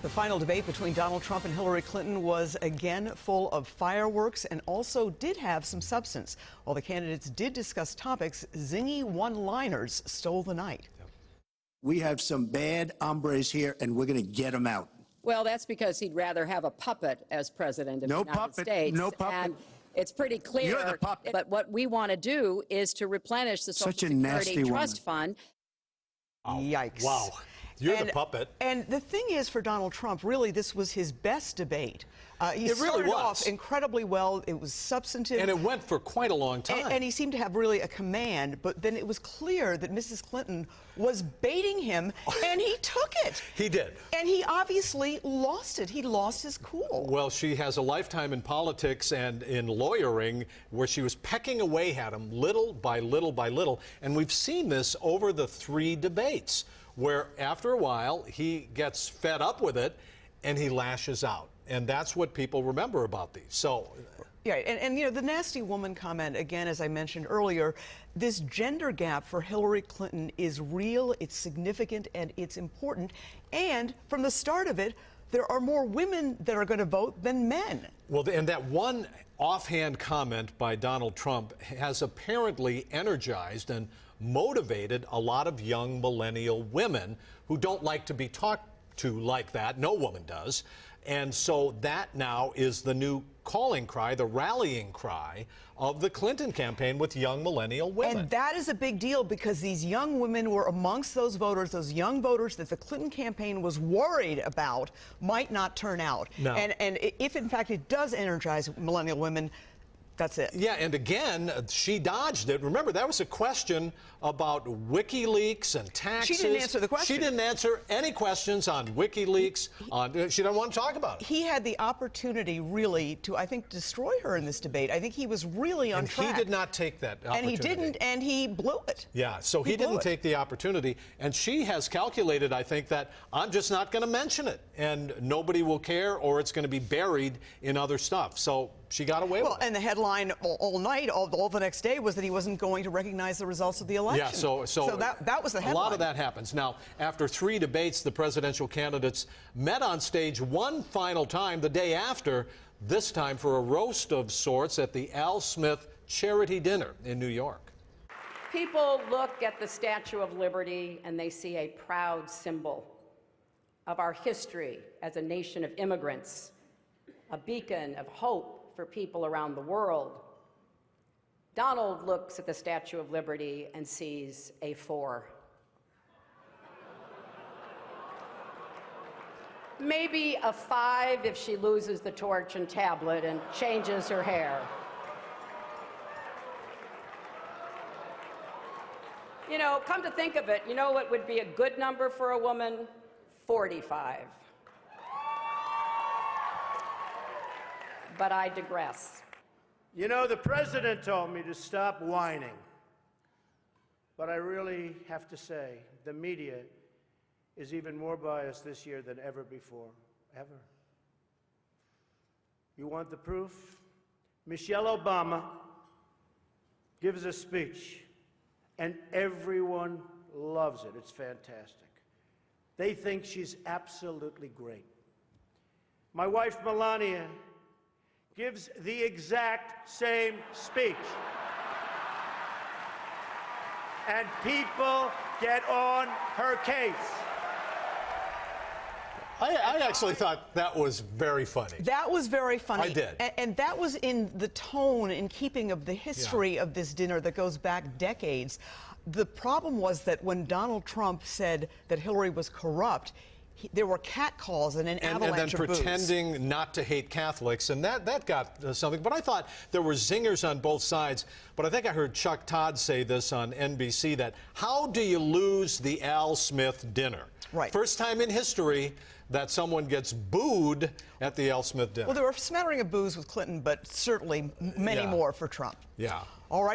The final debate between Donald Trump and Hillary Clinton was again full of fireworks and also did have some substance. While the candidates did discuss topics, zingy one-liners stole the night. We have some bad hombres here, and we're going to get them out. Well, that's because he'd rather have a puppet as president of the United States. No puppet. And it's pretty clear. You're the puppet. But what we want to do is to replenish the Social Security Trust Fund. Yikes. Wow. You're the puppet. And the thing is, for Donald Trump, really, this was his best debate. He started off incredibly well. It was substantive. And it went for quite a long time. And he seemed to have really a command. But then it was clear that Mrs. Clinton was baiting him, and he took it. He did. And he obviously lost it. He lost his cool. Well, she has a lifetime in politics and in lawyering where she was pecking away at him little by little by little. And we've seen this over the 3 debates, where after a while he gets fed up with it and he lashes out. And that's what people remember about these. So, yeah, and you know, the nasty woman comment, again, as I mentioned earlier, this gender gap for Hillary Clinton is real, it's significant, and it's important. And from the start of it, there are more women that are going to vote than men. Well, and that one offhand comment by Donald Trump has apparently energized and motivated a lot of young millennial women who don't like to be talked to like that. No woman does. And so that now is the new calling cry, the rallying cry of the Clinton campaign with young millennial women. And that is a big deal because these young women were amongst those voters, those young voters that the Clinton campaign was worried about might not turn out. No. And if, in fact, it does energize millennial women, that's it. Yeah, and again, she dodged it. Remember, that was a question about WikiLeaks and taxes. She didn't answer the question. She didn't answer any questions on WikiLeaks. She didn't want to talk about it. He had the opportunity, really, to, I think, destroy her in this debate. I think he was really on track. And he did not take that opportunity. And he didn't, and he blew it. Yeah, so he didn't take the opportunity. And she has calculated, I think, that I'm just not going to mention it. And nobody will care, or it's going to be buried in other stuff. So she got away with it. And the headline all night, all the next day, was that he wasn't going to recognize the results of the election. Yeah, so that was the headline. A lot of that happens. Now, after 3 debates, the presidential candidates met on stage one final time the day after, this time for a roast of sorts at the Al Smith charity dinner in New York. People look at the Statue of Liberty and they see a proud symbol of our history as a nation of immigrants, a beacon of hope for people around the world. Donald looks at the Statue of Liberty and sees a 4. Maybe a 5 if she loses the torch and tablet and changes her hair. You know, come to think of it, you know what would be a good number for a woman? 45. But I digress. You know, the president told me to stop whining. But I really have to say, the media is even more biased this year than ever before, ever. You want the proof? Michelle Obama gives a speech, and everyone loves it. It's fantastic. They think she's absolutely great. My wife, Melania, gives the exact same speech. And people get on her case. I actually thought that was very funny. That was very funny. I did. And that was in the tone, in keeping of the history of this dinner that goes back decades. The problem was that when Donald Trump said that Hillary was corrupt, there were catcalls and an avalanche of boos. And then pretending not to hate Catholics, and that got something. But I thought there were zingers on both sides. But I think I heard Chuck Todd say this on NBC, that how do you lose the Al Smith dinner? Right. First time in history that someone gets booed at the Al Smith dinner. Well, there were a smattering of boos with Clinton, but certainly many more for Trump. Yeah. All right.